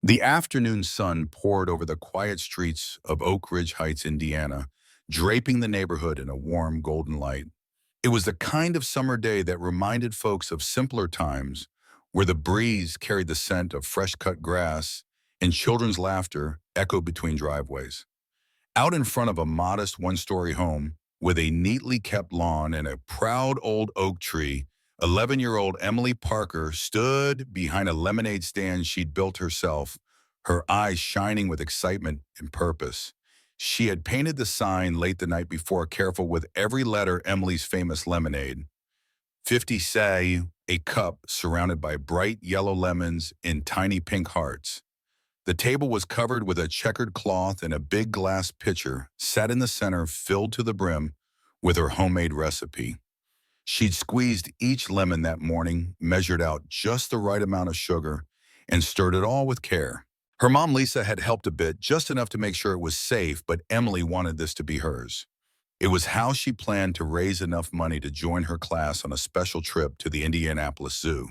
The afternoon sun poured over the quiet streets of Oak Ridge Heights, Indiana, draping the neighborhood in a warm golden light. It was the kind of summer day that reminded folks of simpler times, where the breeze carried the scent of fresh-cut grass and children's laughter echoed between driveways. Out in front of a modest one-story home with a neatly kept lawn and a proud old oak tree, 11-year-old Emily Parker stood behind a lemonade stand she'd built herself, her eyes shining with excitement and purpose. She had painted the sign late the night before, careful with every letter Emily's famous lemonade. 50 say, a cup surrounded by bright yellow lemons in tiny pink hearts. The table was covered with a checkered cloth, and a big glass pitcher sat in the center, filled to the brim with her homemade recipe. She'd squeezed each lemon that morning, measured out just the right amount of sugar, and stirred it all with care. Her mom, Lisa, had helped a bit, just enough to make sure it was safe, but Emily wanted this to be hers. It was how she planned to raise enough money to join her class on a special trip to the Indianapolis Zoo.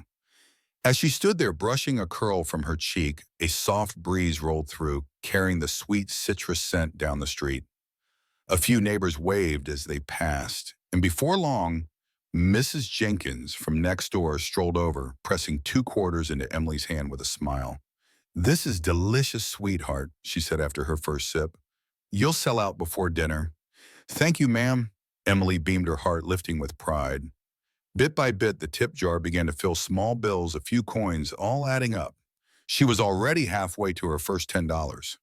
As she stood there brushing a curl from her cheek, a soft breeze rolled through, carrying the sweet citrus scent down the street. A few neighbors waved as they passed, and before long, Mrs. Jenkins from next door strolled over, pressing 2 quarters into Emily's hand with a smile. "This is delicious, sweetheart," she said after her first sip. "You'll sell out before dinner." "Thank you, ma'am." Emily beamed, her heart lifting with pride. Bit by bit, the tip jar began to fill, small bills, a few coins, all adding up. She was already halfway to her first $10.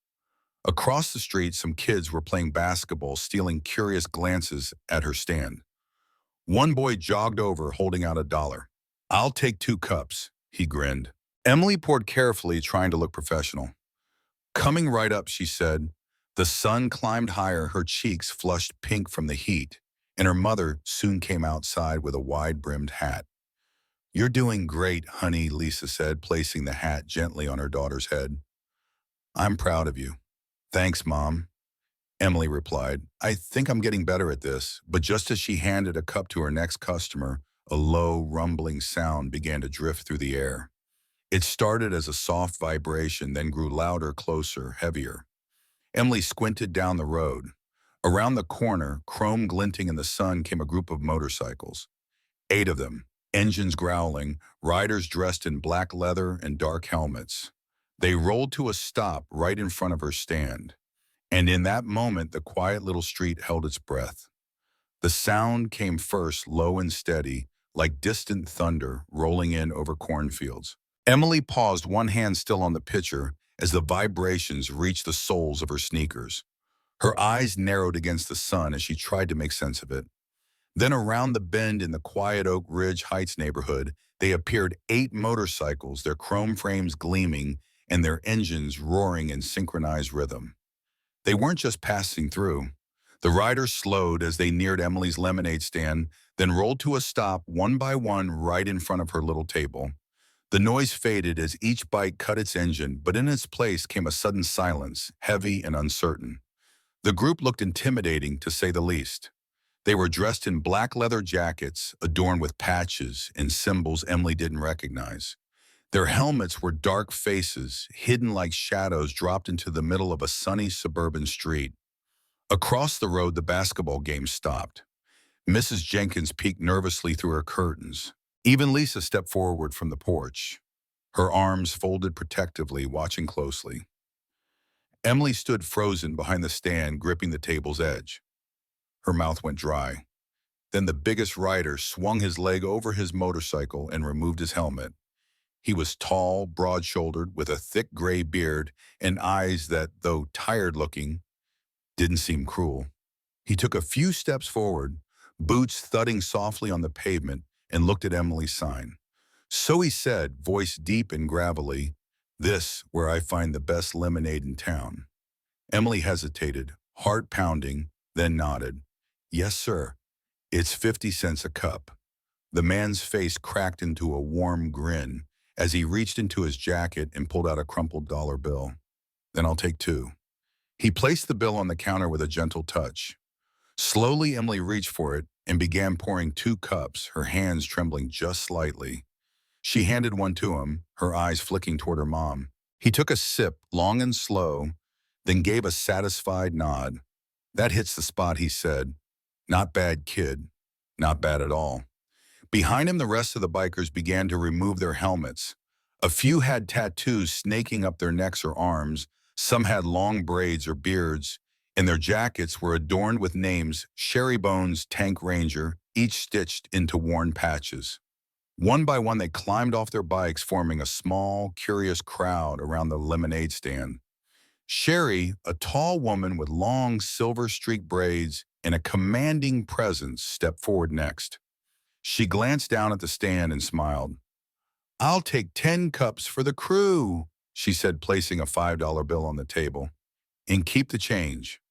Across the street, some kids were playing basketball, stealing curious glances at her stand. One boy jogged over, holding out $1. "I'll take 2 cups," he grinned. Emily poured carefully, trying to look professional. "Coming right up," she said. The sun climbed higher, her cheeks flushed pink from the heat, and her mother soon came outside with a wide-brimmed hat. "You're doing great, honey," Lisa said, placing the hat gently on her daughter's head. "I'm proud of you." "Thanks, Mom," Emily replied. "I think I'm getting better at this." But just as she handed a cup to her next customer, a low, rumbling sound began to drift through the air. It started as a soft vibration, then grew louder, closer, heavier. Emily squinted down the road. Around the corner, chrome glinting in the sun, came a group of motorcycles. 8 of them, engines growling, riders dressed in black leather and dark helmets. They rolled to a stop right in front of her stand. And in that moment, the quiet little street held its breath. The sound came first, low and steady, like distant thunder rolling in over cornfields. Emily paused, one hand still on the pitcher, as the vibrations reached the soles of her sneakers. Her eyes narrowed against the sun as she tried to make sense of it. Then around the bend in the quiet Oak Ridge Heights neighborhood, they appeared 8 motorcycles, their chrome frames gleaming and their engines roaring in synchronized rhythm. They weren't just passing through. The riders slowed as they neared Emily's lemonade stand, then rolled to a stop one by one right in front of her little table. The noise faded as each bike cut its engine, but in its place came a sudden silence, heavy and uncertain. The group looked intimidating, to say the least. They were dressed in black leather jackets, adorned with patches and symbols Emily didn't recognize. Their helmets were dark faces, hidden like shadows dropped into the middle of a sunny suburban street. Across the road, the basketball game stopped. Mrs. Jenkins peeked nervously through her curtains. Even Lisa stepped forward from the porch, her arms folded protectively, watching closely. Emily stood frozen behind the stand, gripping the table's edge. Her mouth went dry. Then the biggest rider swung his leg over his motorcycle and removed his helmet. He was tall, broad-shouldered, with a thick gray beard and eyes that, though tired-looking, didn't seem cruel. He took a few steps forward, boots thudding softly on the pavement, and looked at Emily's sign. "So," he said, voice deep and gravelly, "this where I find the best lemonade in town." Emily hesitated, heart pounding, then nodded. "Yes, sir. It's 50 cents a cup." The man's face cracked into a warm grin as he reached into his jacket and pulled out a crumpled dollar bill. "Then I'll take 2." He placed the bill on the counter with a gentle touch. Slowly, Emily reached for it and began pouring 2 cups, her hands trembling just slightly. She handed one to him, her eyes flicking toward her mom. He took a sip, long and slow, then gave a satisfied nod. That hits the spot, he said. Not bad, kid. Not bad at all. Behind him, the rest of the bikers began to remove their helmets. A few had tattoos snaking up their necks or arms. Some had long braids or beards, and their jackets were adorned with names Sherry Bones, Tank Ranger, each stitched into worn patches. One by one, they climbed off their bikes, forming a small, curious crowd around the lemonade stand. Sherry, a tall woman with long silver-streaked braids and a commanding presence, stepped forward next. She glanced down at the stand and smiled. "I'll take 10 cups for the crew," she said, placing a $5 bill on the table. "And keep the change."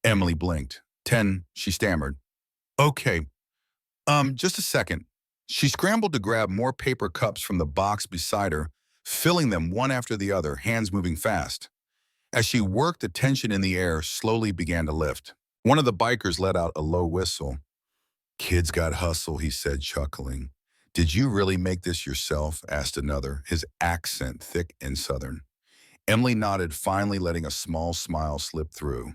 Emily blinked. 10, she stammered. "Okay, just a second." She scrambled to grab more paper cups from the box beside her, filling them one after the other, hands moving fast. As she worked, the tension in the air slowly began to lift. One of the bikers let out a low whistle. "Kids got hustle," he said, chuckling. "Did you really make this yourself?" asked another, his accent thick and southern. Emily nodded, finally letting a small smile slip through.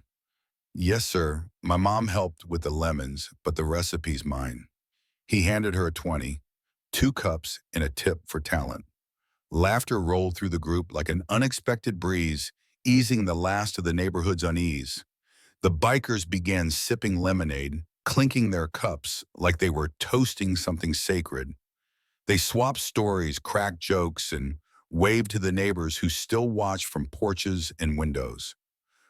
"Yes, sir. My mom helped with the lemons, but the recipe's mine." He handed her a 20, 2 cups, and a tip for talent. Laughter rolled through the group like an unexpected breeze, easing the last of the neighborhood's unease. The bikers began sipping lemonade, clinking their cups like they were toasting something sacred. They swapped stories, cracked jokes, and waved to the neighbors who still watched from porches and windows.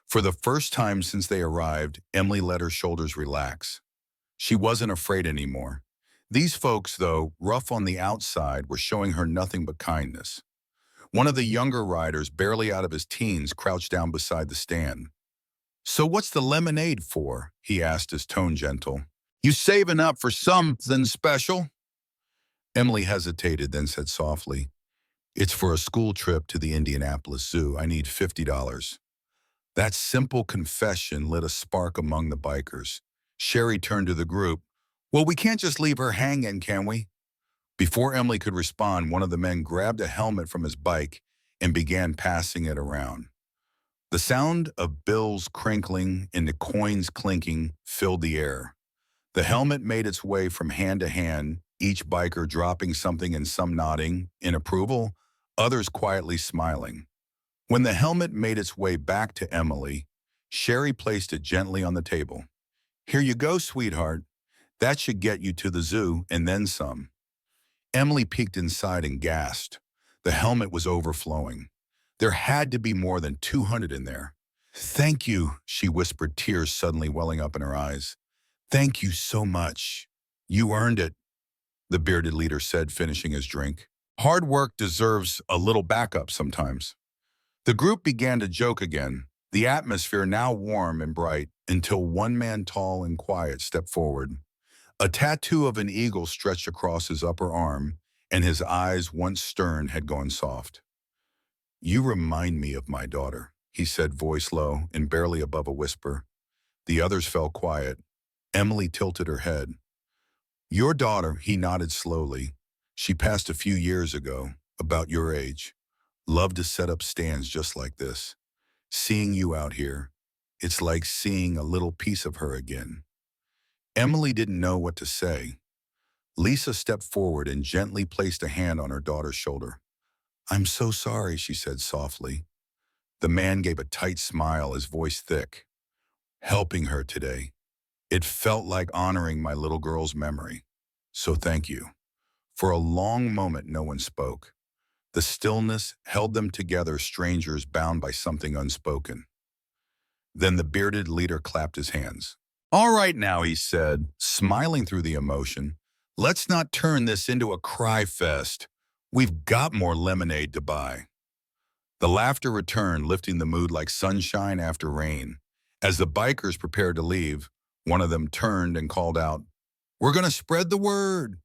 For the first time since they arrived, Emily let her shoulders relax. She wasn't afraid anymore. These folks, though rough on the outside, were showing her nothing but kindness. One of the younger riders, barely out of his teens, crouched down beside the stand. "So what's the lemonade for?" he asked, his tone gentle. "You saving up for something special?" Emily hesitated, then said softly, "It's for a school trip to the Indianapolis Zoo. I need $50. That simple confession lit a spark among the bikers. Sherry turned to the group. "Well, we can't just leave her hanging, can we?" Before Emily could respond, one of the men grabbed a helmet from his bike and began passing it around. The sound of bills crinkling and the coins clinking filled the air. The helmet made its way from hand to hand, each biker dropping something and some nodding in approval, others quietly smiling. When the helmet made its way back to Emily, Sherry placed it gently on the table. "Here you go, sweetheart. That should get you to the zoo and then some." Emily peeked inside and gasped. The helmet was overflowing. There had to be more than 200 in there. "Thank you," she whispered, tears suddenly welling up in her eyes. "Thank you so much. You earned it," the bearded leader said, finishing his drink. "Hard work deserves a little backup sometimes." The group began to joke again, the atmosphere now warm and bright, until one man tall and quiet stepped forward. A tattoo of an eagle stretched across his upper arm, and his eyes, once stern, had gone soft. "You remind me of my daughter," he said, voice low and barely above a whisper. The others fell quiet. Emily tilted her head. "Your daughter," he nodded slowly. "She passed a few years ago, about your age. Loved to set up stands just like this. Seeing you out here, it's like seeing a little piece of her again." Emily didn't know what to say. Lisa stepped forward and gently placed a hand on her daughter's shoulder. "I'm so sorry," she said softly. The man gave a tight smile, his voice thick. "Helping her today. It felt like honoring my little girl's memory. So thank you." For a long moment, no one spoke. The stillness held them together, strangers bound by something unspoken. Then the bearded leader clapped his hands. "All right now," he said, smiling through the emotion. "Let's not turn this into a cry fest. We've got more lemonade to buy." The laughter returned, lifting the mood like sunshine after rain. As the bikers prepared to leave, one of them turned and called out, "We're going to spread the word.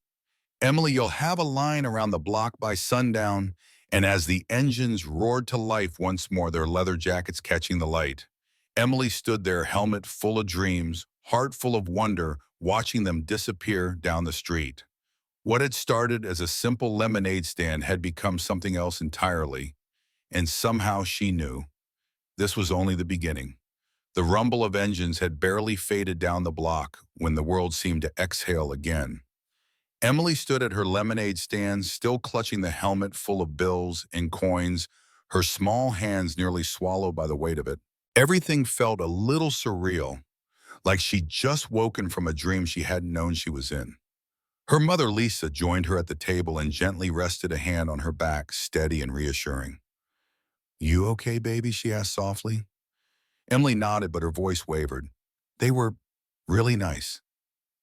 Emily, you'll have a line around the block by sundown." And as the engines roared to life once more, their leather jackets catching the light, Emily stood there, helmet full of dreams, heart full of wonder, watching them disappear down the street. What had started as a simple lemonade stand had become something else entirely. And somehow she knew. This was only the beginning. The rumble of engines had barely faded down the block when the world seemed to exhale again. Emily stood at her lemonade stand, still clutching the helmet full of bills and coins, her small hands nearly swallowed by the weight of it. Everything felt a little surreal, like she'd just woken from a dream she hadn't known she was in. Her mother, Lisa, joined her at the table and gently rested a hand on her back, steady and reassuring. "You okay, baby?" she asked softly. Emily nodded, but her voice wavered. "They were really nice.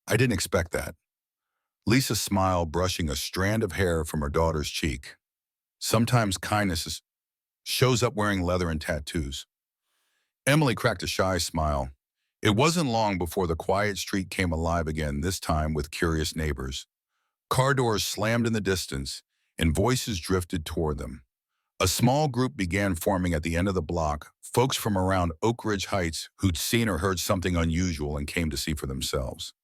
I didn't expect that." Lisa smiled, brushing a strand of hair from her daughter's cheek. "Sometimes shows up wearing leather and tattoos." Emily cracked a shy smile. It wasn't long before the quiet street came alive again, this time with curious neighbors. Car doors slammed in the distance, and voices drifted toward them. A small group began forming at the end of the block, folks from around Oak Ridge Heights who'd seen or heard something unusual and came to see for themselves.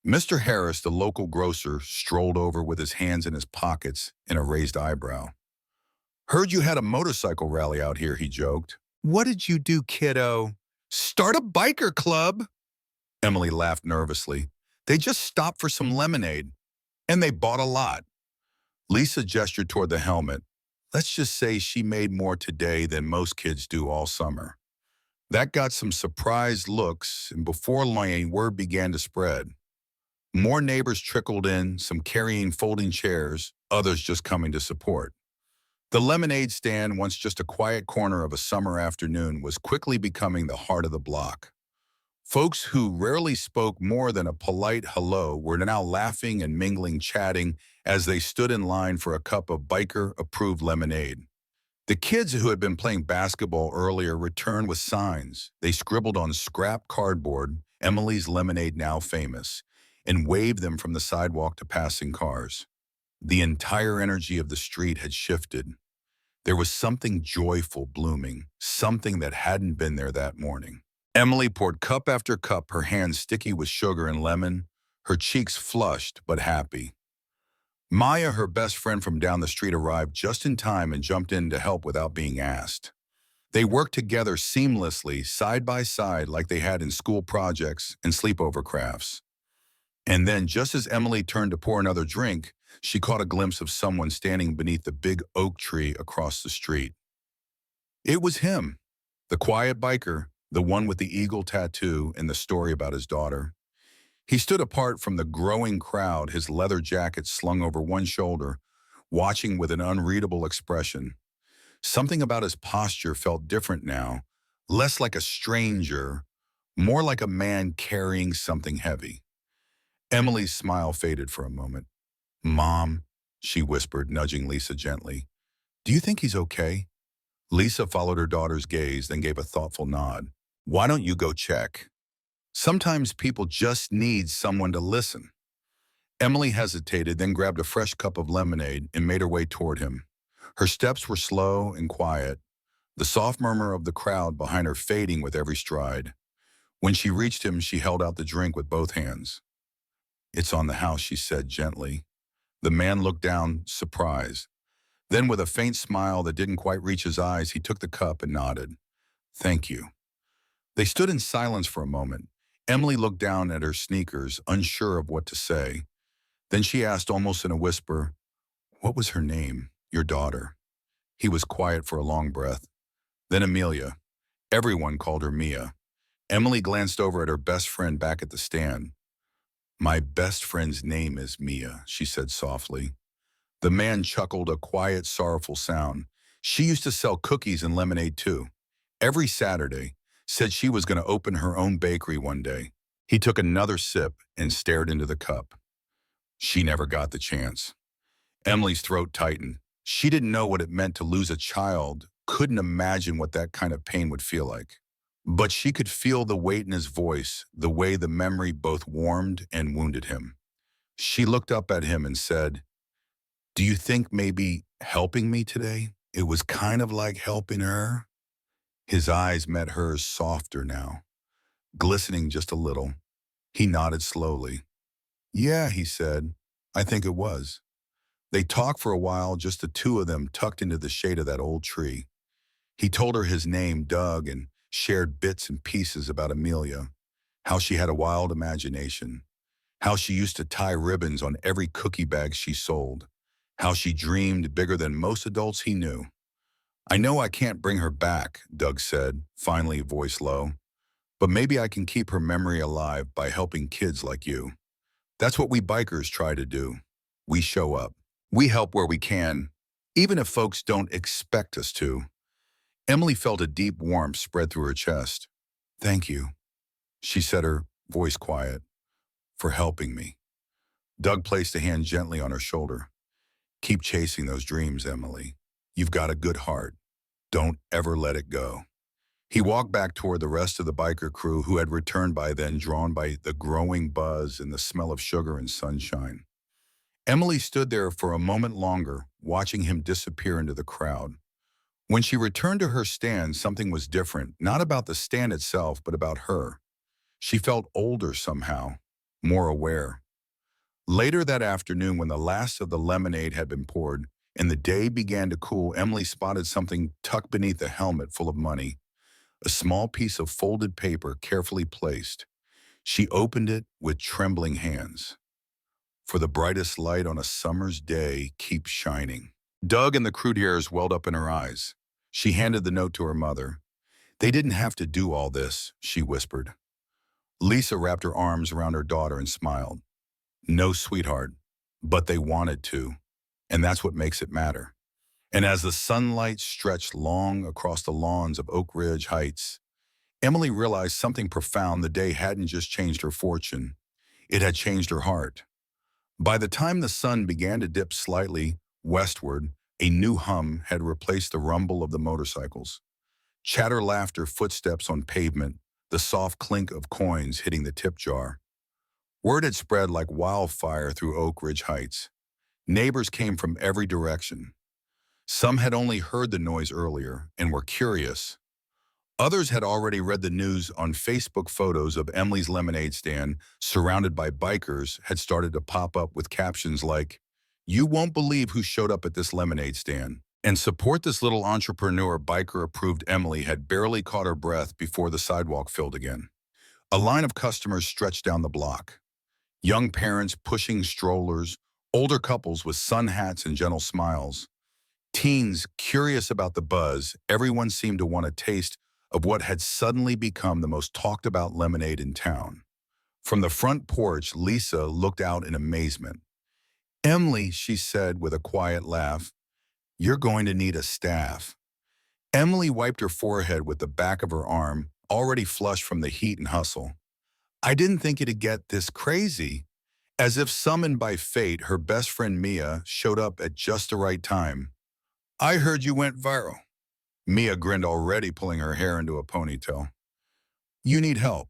Mr. Harris, the local grocer, strolled over with his hands in his pockets and a raised eyebrow. "Heard you had a motorcycle rally out here," he joked. "What did you do, kiddo?" "Start a biker club." Emily laughed nervously. "They just stopped for some lemonade, and they bought a lot." Lisa gestured toward the helmet. "Let's just say she made more today than most kids do all summer." That got some surprised looks, and before long, word began to spread. More neighbors trickled in, some carrying folding chairs, others just coming to support. The lemonade stand, once just a quiet corner of a summer afternoon, was quickly becoming the heart of the block. Folks who rarely spoke more than a polite hello were now laughing and mingling, chatting as they stood in line for a cup of biker-approved lemonade. The kids who had been playing basketball earlier returned with signs. They scribbled on scrap cardboard, "Emily's Lemonade Now Famous," and waved them from the sidewalk to passing cars. The entire energy of the street had shifted. There was something joyful blooming, something that hadn't been there that morning. Emily poured cup after cup, her hands sticky with sugar and lemon, her cheeks flushed but happy. Maya, her best friend from down the street, arrived just in time and jumped in to help without being asked. They worked together seamlessly, side by side, like they had in school projects and sleepover crafts. And then, just as Emily turned to pour another drink, she caught a glimpse of someone standing beneath the big oak tree across the street. It was him, the quiet biker, the one with the eagle tattoo and the story about his daughter. He stood apart from the growing crowd, his leather jacket slung over one shoulder, watching with an unreadable expression. Something about his posture felt different now, less like a stranger, more like a man carrying something heavy. Emily's smile faded for a moment. "Mom," she whispered, nudging Lisa gently. "Do you think he's okay?" Lisa followed her daughter's gaze, then gave a thoughtful nod. "Why don't you go check? Sometimes people just need someone to listen." Emily hesitated, then grabbed a fresh cup of lemonade and made her way toward him. Her steps were slow and quiet, the soft murmur of the crowd behind her fading with every stride. When she reached him, she held out the drink with both hands. "It's on the house," she said gently. The man looked down, surprised. Then, with a faint smile that didn't quite reach his eyes, he took the cup and nodded. "Thank you." They stood in silence for a moment. Emily looked down at her sneakers, unsure of what to say. Then she asked almost in a whisper, "What was her name, your daughter?" He was quiet for a long breath. "Then Amelia. Everyone called her Mia." Emily glanced over at her best friend back at the stand. "My best friend's name is Mia," she said softly. The man chuckled, a quiet, sorrowful sound. "She used to sell cookies and lemonade too. Every Saturday. Said she was going to open her own bakery one day." He took another sip and stared into the cup. "She never got the chance." Emily's throat tightened. She didn't know what it meant to lose a child, couldn't imagine what that kind of pain would feel like. But she could feel the weight in his voice, the way the memory both warmed and wounded him. She looked up at him and said, "Do you think maybe helping me today? It was kind of like helping her?" His eyes met hers, softer now, glistening just a little. He nodded slowly. "Yeah," he said, "I think it was." They talked for a while, just the two of them tucked into the shade of that old tree. He told her his name, Doug, and shared bits and pieces about Amelia, how she had a wild imagination, how she used to tie ribbons on every cookie bag she sold, how she dreamed bigger than most adults he knew. I know I can't bring her back, Doug said, finally, voice low, but maybe I can keep her memory alive by helping kids like you. That's what we bikers try to do. We show up. We help where we can, even if folks don't expect us to. Emily felt a deep warmth spread through her chest. Thank you, she said, her voice quiet, for helping me. Doug placed a hand gently on her shoulder. Keep chasing those dreams, Emily. You've got a good heart. Don't ever let it go. He walked back toward the rest of the biker crew who had returned by then, drawn by the growing buzz and the smell of sugar and sunshine. Emily stood there for a moment longer, watching him disappear into the crowd. When she returned to her stand, something was different, not about the stand itself, but about her. She felt older somehow, more aware. Later that afternoon, when the last of the lemonade had been poured and the day began to cool, Emily spotted something tucked beneath a helmet full of money, a small piece of folded paper carefully placed. She opened it with trembling hands. For the brightest light on a summer's day keeps shining. Doug and the crude hairs welled up in her eyes. She handed the note to her mother. They didn't have to do all this, she whispered. Lisa wrapped her arms around her daughter and smiled. No, sweetheart, but they wanted to, and that's what makes it matter. And as the sunlight stretched long across the lawns of Oak Ridge Heights, Emily realized something profound. The day hadn't just changed her fortune, it had changed her heart. By the time the sun began to dip slightly westward, a new hum had replaced the rumble of the motorcycles. Chatter, laughter, footsteps on pavement, the soft clink of coins hitting the tip jar. Word had spread like wildfire through Oak Ridge Heights. Neighbors came from every direction. Some had only heard the noise earlier and were curious. Others had already read the news on Facebook. Photos of Emily's lemonade stand, surrounded by bikers, had started to pop up with captions like, "You won't believe who showed up at this lemonade stand," and "Support this little entrepreneur." Biker-approved Emily had barely caught her breath before the sidewalk filled again. A line of customers stretched down the block. Young parents pushing strollers, older couples with sun hats and gentle smiles. Teens curious about the buzz. Everyone seemed to want a taste of what had suddenly become the most talked about lemonade in town. From the front porch, Lisa looked out in amazement. "Emily," she said with a quiet laugh, "you're going to need a staff." Emily wiped her forehead with the back of her arm, already flushed from the heat and hustle. "I didn't think it'd get this crazy." As if summoned by fate, her best friend Mia showed up at just the right time. "I heard you went viral." Mia grinned, already pulling her hair into a ponytail. "You need help."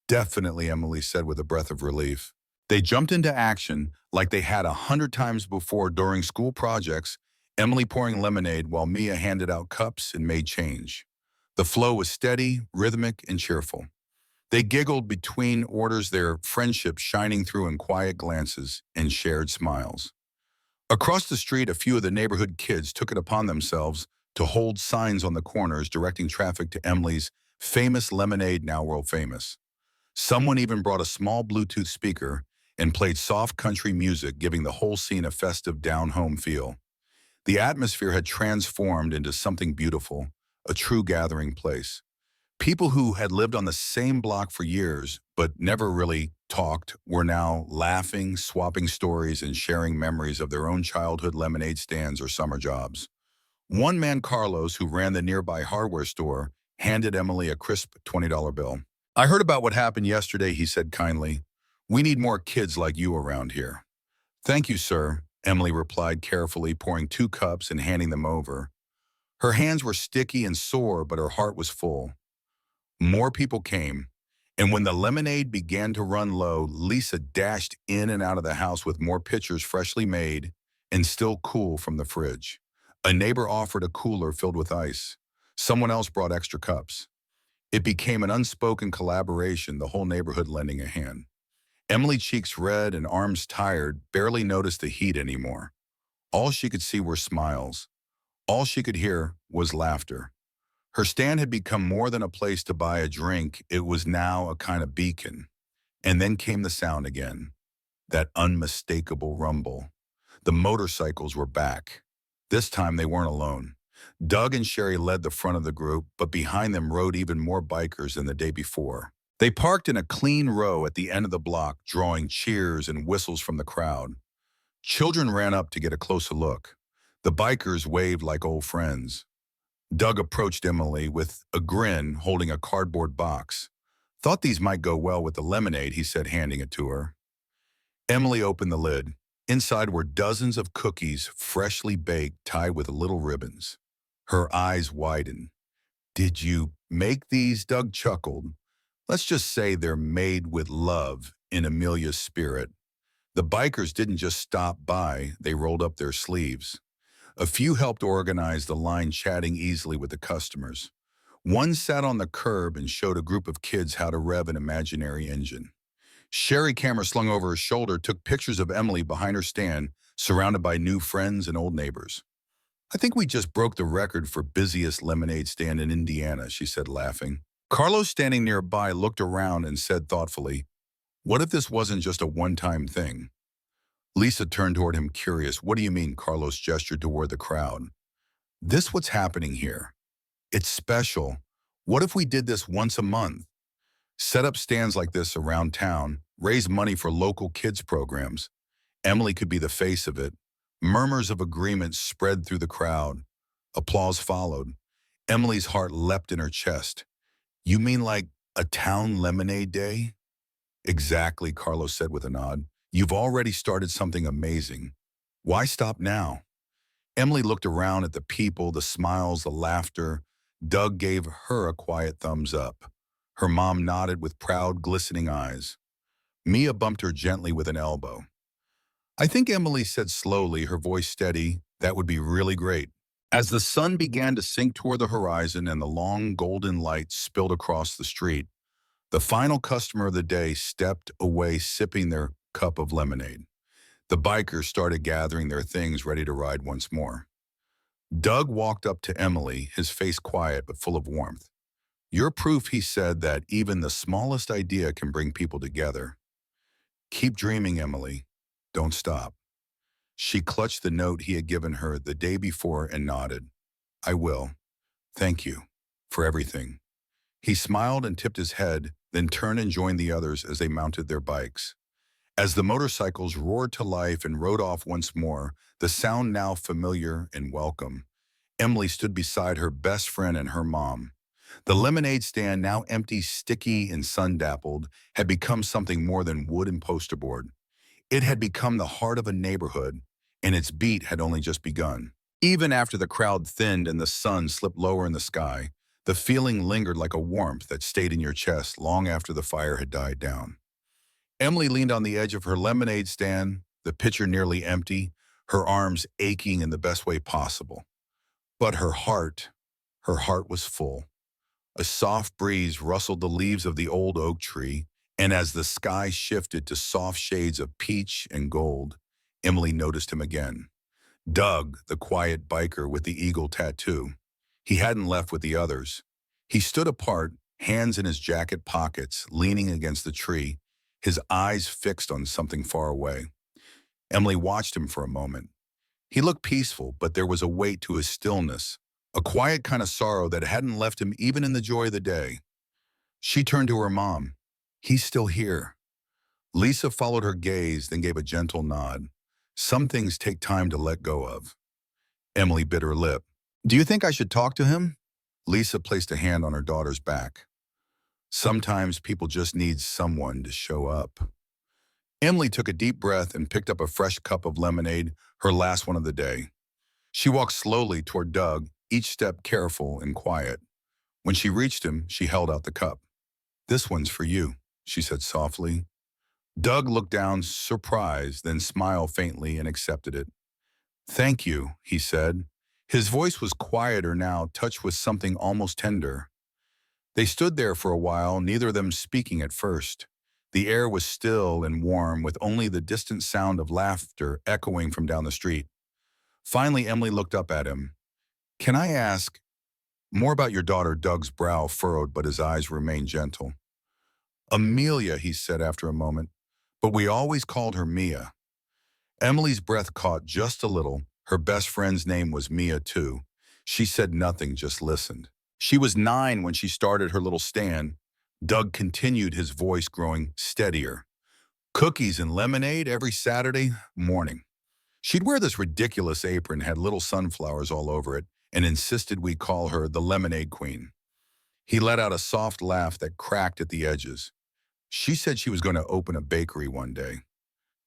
"Definitely," Emily said with a breath of relief. They jumped into action like they had 100 times before during school projects, Emily pouring lemonade while Mia handed out cups and made change. The flow was steady, rhythmic, and cheerful. They giggled between orders, their friendship shining through in quiet glances and shared smiles. Across the street, a few of the neighborhood kids took it upon themselves to hold signs on the corners directing traffic to Emily's famous lemonade, now world famous. Someone even brought a small Bluetooth speaker and played soft country music, giving the whole scene a festive down-home feel. The atmosphere had transformed into something beautiful, a true gathering place. People who had lived on the same block for years but never really talked were now laughing, swapping stories, and sharing memories of their own childhood lemonade stands or summer jobs. One man, Carlos, who ran the nearby hardware store, handed Emily a crisp $20 bill. "I heard about what happened yesterday," he said kindly. "We need more kids like you around here." "Thank you, sir," Emily replied carefully, pouring 2 cups and handing them over. Her hands were sticky and sore, but her heart was full. More people came, and when the lemonade began to run low, Lisa dashed in and out of the house with more pitchers freshly made and still cool from the fridge. A neighbor offered a cooler filled with ice. Someone else brought extra cups. It became an unspoken collaboration, the whole neighborhood lending a hand. Emily, cheeks red and arms tired, barely noticed the heat anymore. All she could see were smiles. All she could hear was laughter. Her stand had become more than a place to buy a drink. It was now a kind of beacon. And then came the sound again, that unmistakable rumble. The motorcycles were back. This time they weren't alone. Doug and Sherry led the front of the group, but behind them rode even more bikers than the day before. They parked in a clean row at the end of the block, drawing cheers and whistles from the crowd. Children ran up to get a closer look. The bikers waved like old friends. Doug approached Emily with a grin, holding a cardboard box. Thought these might go well with the lemonade, he said, handing it to her. Emily opened the lid. Inside were dozens of cookies, freshly baked, tied with little ribbons. Her eyes widened. Did you make these? Doug chuckled. Let's just say they're made with love in Amelia's spirit. The bikers didn't just stop by, they rolled up their sleeves. A few helped organize the line, chatting easily with the customers. One sat on the curb and showed a group of kids how to rev an imaginary engine. Sherry, camera slung over her shoulder, took pictures of Emily behind her stand, surrounded by new friends and old neighbors. I think we just broke the record for busiest lemonade stand in Indiana, she said, laughing. Carlos, standing nearby, looked around and said thoughtfully, what if this wasn't just a one-time thing? Lisa turned toward him, curious. What do you mean? Carlos gestured toward the crowd. This what's happening here. It's special. What if we did this once a month? Set up stands like this around town, raise money for local kids programs. Emily could be the face of it. Murmurs of agreement spread through the crowd. Applause followed. Emily's heart leapt in her chest. You mean like a town lemonade day? Exactly, Carlos said with a nod. You've already started something amazing. Why stop now? Emily looked around at the people, the smiles, the laughter. Doug gave her a quiet thumbs up. Her mom nodded with proud, glistening eyes. Mia bumped her gently with an elbow. I think Emily said slowly, her voice steady, that would be really great. As the sun began to sink toward the horizon and the long golden light spilled across the street, the final customer of the day stepped away, sipping their cup of lemonade. The bikers started gathering their things, ready to ride once more. Doug walked up to Emily, his face quiet but full of warmth. You're proof, he said, that even the smallest idea can bring people together. Keep dreaming, Emily. Don't stop. She clutched the note he had given her the day before and nodded. I will. Thank you for everything. He smiled and tipped his head, then turned and joined the others as they mounted their bikes. As the motorcycles roared to life and rode off once more, the sound now familiar and welcome, Emily stood beside her best friend and her mom. The lemonade stand, now empty, sticky, and sun-dappled, had become something more than wood and poster board. It had become the heart of a neighborhood, and its beat had only just begun. Even after the crowd thinned and the sun slipped lower in the sky, the feeling lingered like a warmth that stayed in your chest long after the fire had died down. Emily leaned on the edge of her lemonade stand, the pitcher nearly empty, her arms aching in the best way possible. But her heart was full. A soft breeze rustled the leaves of the old oak tree, and as the sky shifted to soft shades of peach and gold, Emily noticed him again. Doug, the quiet biker with the eagle tattoo. He hadn't left with the others. He stood apart, hands in his jacket pockets, leaning against the tree, his eyes fixed on something far away. Emily watched him for a moment. He looked peaceful, but there was a weight to his stillness, a quiet kind of sorrow that hadn't left him even in the joy of the day. She turned to her mom. He's still here. Lisa followed her gaze, then gave a gentle nod. Some things take time to let go of. Emily bit her lip. Do you think I should talk to him? Lisa placed a hand on her daughter's back. Sometimes people just need someone to show up. Emily took a deep breath and picked up a fresh cup of lemonade, her last one of the day. She walked slowly toward Doug, each step careful and quiet. When she reached him, she held out the cup. This one's for you, she said softly. Doug looked down, surprised, then smiled faintly and accepted it. Thank you, he said. His voice was quieter now, touched with something almost tender. They stood there for a while, neither of them speaking at first. The air was still and warm, with only the distant sound of laughter echoing from down the street. Finally, Emily looked up at him. Can I ask more about your daughter? Doug's brow furrowed, but his eyes remained gentle. Amelia, he said after a moment, but we always called her Mia. Emily's breath caught just a little. Her best friend's name was Mia, too. She said nothing, just listened. She was 9 when she started her little stand. Doug continued, his voice growing steadier. Cookies and lemonade every Saturday morning. She'd wear this ridiculous apron, had little sunflowers all over it, and insisted we call her the Lemonade Queen. He let out a soft laugh that cracked at the edges. She said she was going to open a bakery one day.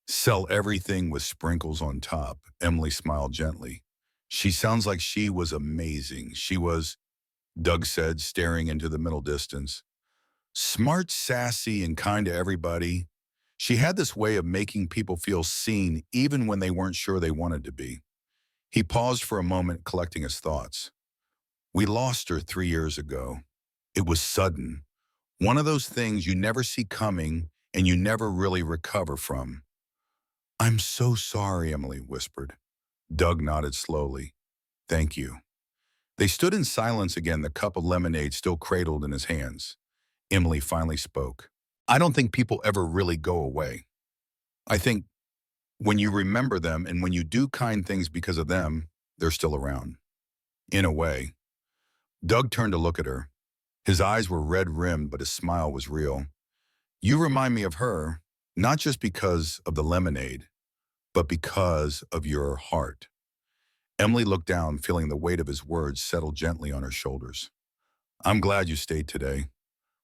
Sell everything with sprinkles on top. Emily smiled gently. She sounds like she was amazing. She was, Doug said, staring into the middle distance. Smart, sassy, and kind to everybody. She had this way of making people feel seen even when they weren't sure they wanted to be. He paused for a moment, collecting his thoughts. We lost her 3 years ago. It was sudden. One of those things you never see coming and you never really recover from. I'm so sorry, Emily whispered. Doug nodded slowly. Thank you. They stood in silence again, the cup of lemonade still cradled in his hands. Emily finally spoke. I don't think people ever really go away. I think when you remember them and when you do kind things because of them, they're still around. In a way. Doug turned to look at her. His eyes were red-rimmed, but his smile was real. You remind me of her, not just because of the lemonade, but because of your heart. Emily looked down, feeling the weight of his words settle gently on her shoulders. I'm glad you stayed today.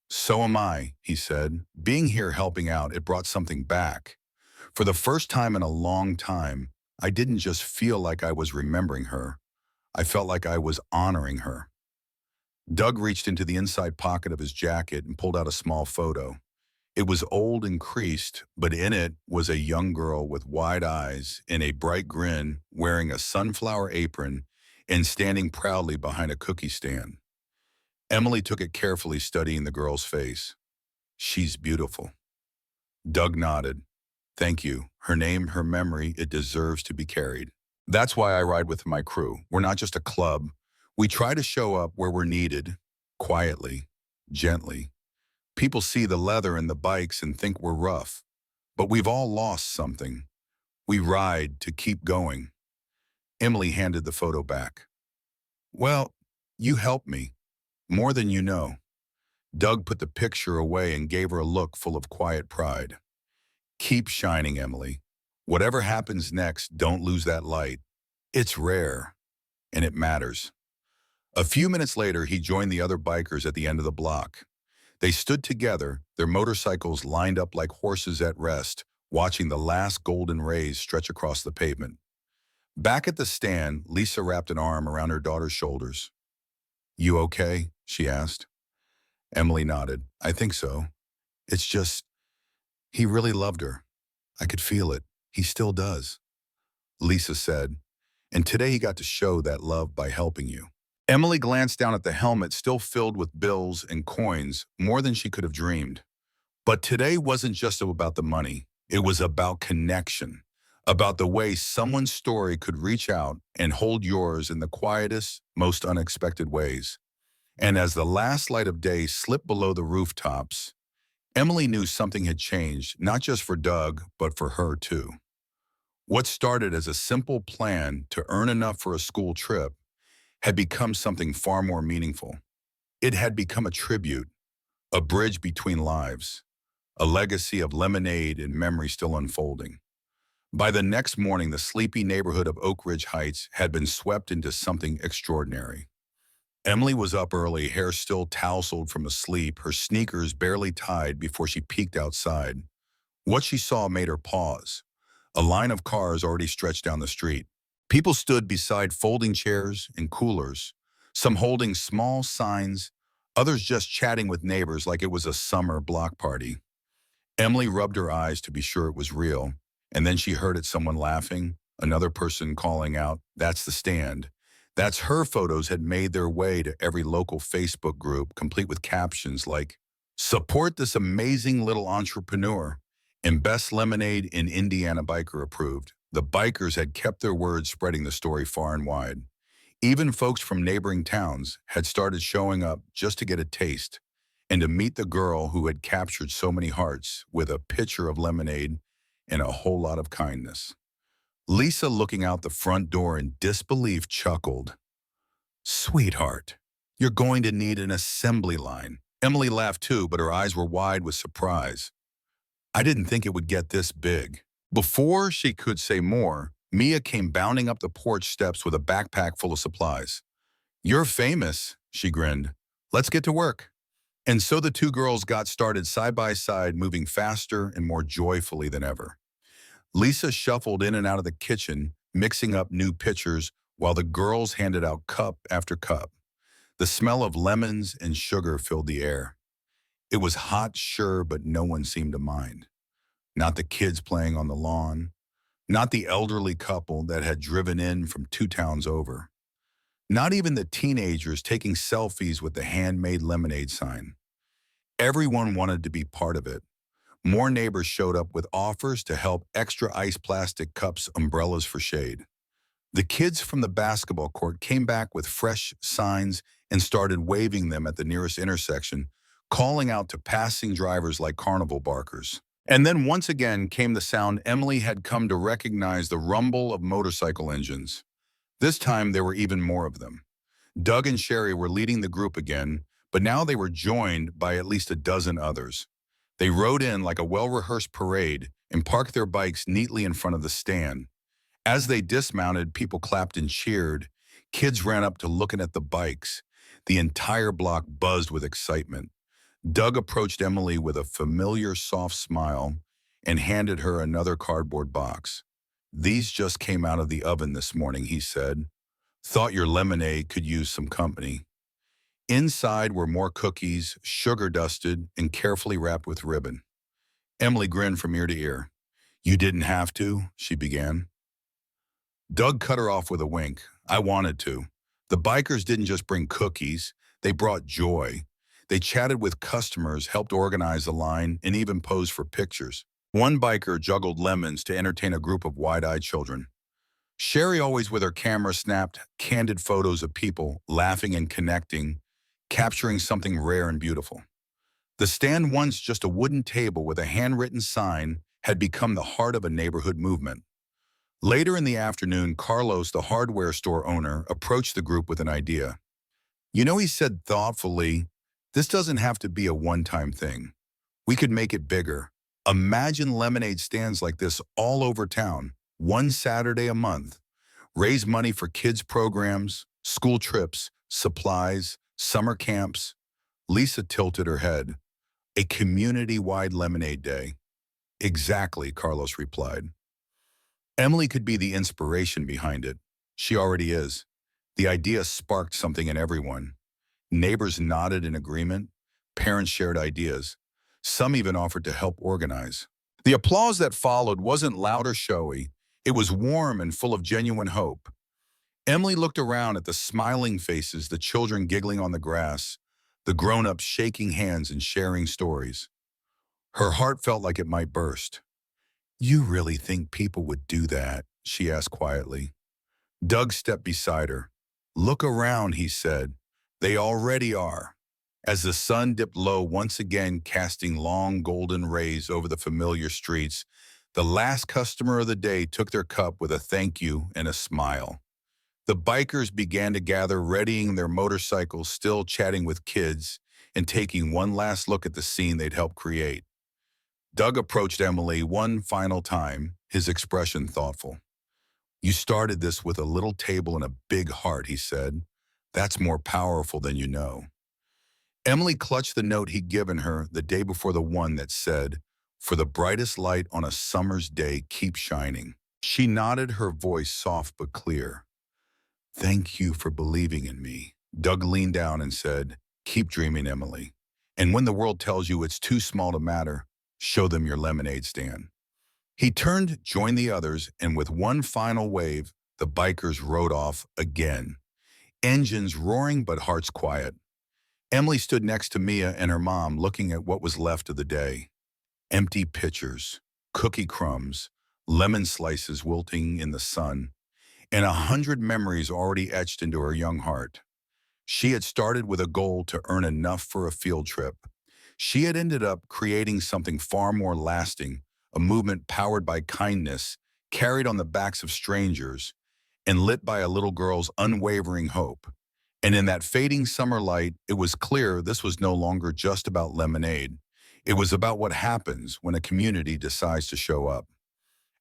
So am I, he said. Being here helping out, it brought something back. For the first time in a long time, I didn't just feel like I was remembering her. I felt like I was honoring her. Doug reached into the inside pocket of his jacket and pulled out a small photo. It was old and creased, but in it was a young girl with wide eyes and a bright grin, wearing a sunflower apron and standing proudly behind a cookie stand. Emily took it carefully, studying the girl's face. She's beautiful. Doug nodded. Thank you. Her name, her memory, it deserves to be carried. That's why I ride with my crew. We're not just a club. We try to show up where we're needed, quietly, gently. People see the leather and the bikes and think we're rough, but we've all lost something. We ride to keep going. Emily handed the photo back. Well, you helped me, more than you know. Doug put the picture away and gave her a look full of quiet pride. Keep shining, Emily. Whatever happens next, don't lose that light. It's rare, and it matters. A few minutes later, he joined the other bikers at the end of the block. They stood together, their motorcycles lined up like horses at rest, watching the last golden rays stretch across the pavement. Back at the stand, Lisa wrapped an arm around her daughter's shoulders. You okay? She asked. Emily nodded. I think so. It's just, he really loved her. I could feel it. He still does. Lisa said, and today he got to show that love by helping you. Emily glanced down at the helmet still filled with bills and coins, more than she could have dreamed. But today wasn't just about the money. It was about connection, about the way someone's story could reach out and hold yours in the quietest, most unexpected ways. And as the last light of day slipped below the rooftops, Emily knew something had changed, not just for Doug, but for her too. What started as a simple plan to earn enough for a school trip had become something far more meaningful. It had become a tribute, a bridge between lives, a legacy of lemonade and memory still unfolding. By the next morning, the sleepy neighborhood of Oak Ridge Heights had been swept into something extraordinary. Emily was up early, hair still tousled from sleep, her sneakers barely tied before she peeked outside. What she saw made her pause. A line of cars already stretched down the street. People stood beside folding chairs and coolers, some holding small signs, others just chatting with neighbors like it was a summer block party. Emily rubbed her eyes to be sure it was real, and then she heard it, someone laughing, another person calling out, "That's the stand." That's her photos had made their way to every local Facebook group, complete with captions like, "Support this amazing little entrepreneur," and "Best lemonade in Indiana biker approved." The bikers had kept their word, spreading the story far and wide. Even folks from neighboring towns had started showing up just to get a taste and to meet the girl who had captured so many hearts with a pitcher of lemonade and a whole lot of kindness. Lisa, looking out the front door in disbelief, chuckled. Sweetheart, you're going to need an assembly line. Emily laughed too, but her eyes were wide with surprise. I didn't think it would get this big. Before she could say more, Mia came bounding up the porch steps with a backpack full of supplies. You're famous, she grinned. Let's get to work. And so the two girls got started side by side, moving faster and more joyfully than ever. Lisa shuffled in and out of the kitchen, mixing up new pitchers, while the girls handed out cup after cup. The smell of lemons and sugar filled the air. It was hot, sure, but no one seemed to mind. Not the kids playing on the lawn, not the elderly couple that had driven in from 2 towns over, not even the teenagers taking selfies with the handmade lemonade sign. Everyone wanted to be part of it. More neighbors showed up with offers to help, extra ice plastic cups, umbrellas for shade. The kids from the basketball court came back with fresh signs and started waving them at the nearest intersection, calling out to passing drivers like carnival barkers. And then once again came the sound Emily had come to recognize, the rumble of motorcycle engines. This time there were even more of them. Doug and Sherry were leading the group again, but now they were joined by at least a dozen others. They rode in like a well-rehearsed parade and parked their bikes neatly in front of the stand. As they dismounted, people clapped and cheered. Kids ran up to looking at the bikes. The entire block buzzed with excitement. Doug approached Emily with a familiar soft smile and handed her another cardboard box. These just came out of the oven this morning, he said. Thought your lemonade could use some company. Inside were more cookies, sugar dusted and carefully wrapped with ribbon. Emily grinned from ear to ear. You didn't have to, she began. Doug cut her off with a wink. I wanted to. The bikers didn't just bring cookies, they brought joy. They chatted with customers, helped organize the line, and even posed for pictures. One biker juggled lemons to entertain a group of wide-eyed children. Sherry, always with her camera, snapped candid photos of people laughing and connecting, capturing something rare and beautiful. The stand, once just a wooden table with a handwritten sign, had become the heart of a neighborhood movement. Later in the afternoon, Carlos, the hardware store owner, approached the group with an idea. You know, he said thoughtfully, this doesn't have to be a one-time thing. We could make it bigger. Imagine lemonade stands like this all over town, one Saturday a month. Raise money for kids' programs, school trips, supplies, summer camps. Lisa tilted her head. A community-wide lemonade day. Exactly, Carlos replied. Emily could be the inspiration behind it. She already is. The idea sparked something in everyone. Neighbors nodded in agreement. Parents shared ideas. Some even offered to help organize. The applause that followed wasn't loud or showy. It was warm and full of genuine hope. Emily looked around at the smiling faces, the children giggling on the grass, the grown-ups shaking hands and sharing stories. Her heart felt like it might burst. You really think people would do that? She asked quietly. Doug stepped beside her. Look around, he said. They already are. As the sun dipped low, once again casting long golden rays over the familiar streets, the last customer of the day took their cup with a thank you and a smile. The bikers began to gather, readying their motorcycles, still chatting with kids, and taking one last look at the scene they'd helped create. Doug approached Emily one final time, his expression thoughtful. You started this with a little table and a big heart, he said. That's more powerful than you know. Emily clutched the note he'd given her the day before, the one that said, for the brightest light on a summer's day, keep shining. She nodded, her voice soft but clear. Thank you for believing in me. Doug leaned down and said, keep dreaming, Emily. And when the world tells you it's too small to matter, show them your lemonade stand. He turned, joined the others, and with one final wave, the bikers rode off again. Engines roaring but hearts quiet. Emily stood next to Mia and her mom, looking at what was left of the day. Empty pitchers, cookie crumbs, lemon slices wilting in the sun, and 100 memories already etched into her young heart. She had started with a goal to earn enough for a field trip. She had ended up creating something far more lasting, a movement powered by kindness, carried on the backs of strangers, and lit by a little girl's unwavering hope. And in that fading summer light, it was clear this was no longer just about lemonade. It was about what happens when a community decides to show up.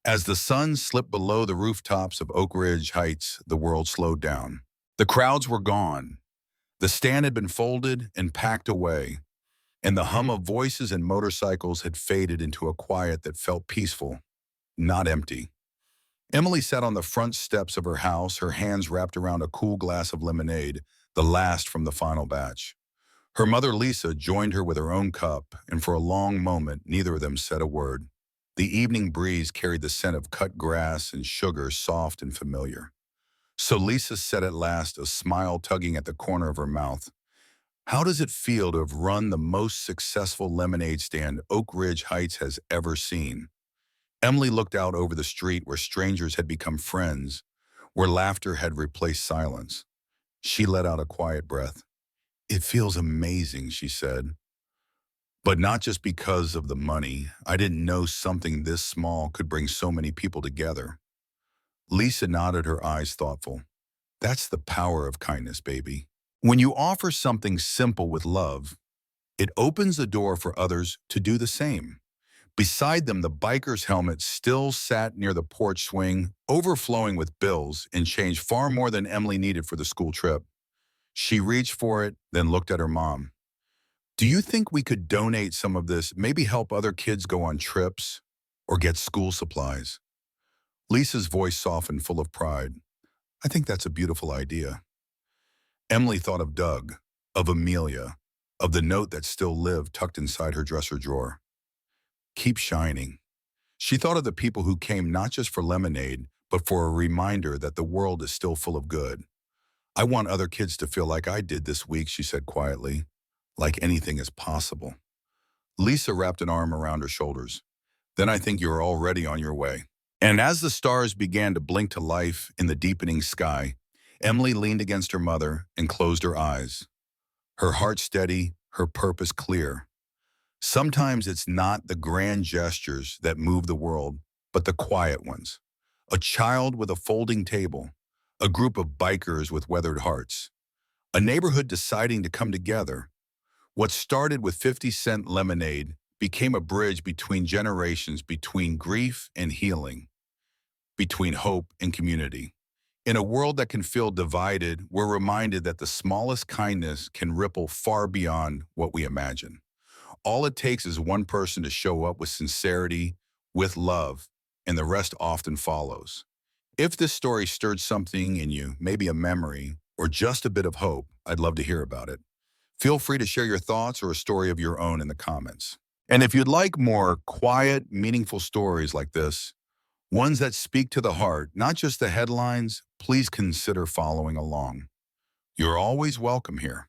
As the sun slipped below the rooftops of Oak Ridge Heights, the world slowed down. The crowds were gone. The stand had been folded and packed away, and the hum of voices and motorcycles had faded into a quiet that felt peaceful, not empty. Emily sat on the front steps of her house, her hands wrapped around a cool glass of lemonade, the last from the final batch. Her mother, Lisa, joined her with her own cup, and for a long moment, neither of them said a word. The evening breeze carried the scent of cut grass and sugar, soft and familiar. So Lisa said at last, a smile tugging at the corner of her mouth, "How does it feel to have run the most successful lemonade stand Oak Ridge Heights has ever seen?" Emily looked out over the street where strangers had become friends, where laughter had replaced silence. She let out a quiet breath. "It feels amazing," she said. "But not just because of the money. I didn't know something this small could bring so many people together." Lisa nodded, her eyes thoughtful. "That's the power of kindness, baby. When you offer something simple with love, it opens the door for others to do the same." Beside them, the biker's helmet still sat near the porch swing, overflowing with bills and change far more than Emily needed for the school trip. She reached for it, then looked at her mom. "Do you think we could donate some of this, maybe help other kids go on trips or get school supplies?" Lisa's voice softened, full of pride. "I think that's a beautiful idea." Emily thought of Doug, of Amelia, of the note that still lived tucked inside her dresser drawer. "Keep shining." She thought of the people who came not just for lemonade, but for a reminder that the world is still full of good. "I want other kids to feel like I did this week," she said quietly, "like anything is possible." Lisa wrapped an arm around her shoulders. "Then I think you're already on your way." And as the stars began to blink to life in the deepening sky, Emily leaned against her mother and closed her eyes, her heart steady, her purpose clear. Sometimes it's not the grand gestures that move the world, but the quiet ones. A child with a folding table, a group of bikers with weathered hearts, a neighborhood deciding to come together. What started with 50-cent lemonade became a bridge between generations, between grief and healing, between hope and community. In a world that can feel divided, we're reminded that the smallest kindness can ripple far beyond what we imagine. All it takes is one person to show up with sincerity, with love, and the rest often follows. If this story stirred something in you, maybe a memory, or just a bit of hope, I'd love to hear about it. Feel free to share your thoughts or a story of your own in the comments. And if you'd like more quiet, meaningful stories like this, ones that speak to the heart, not just the headlines, please consider following along. You're always welcome here.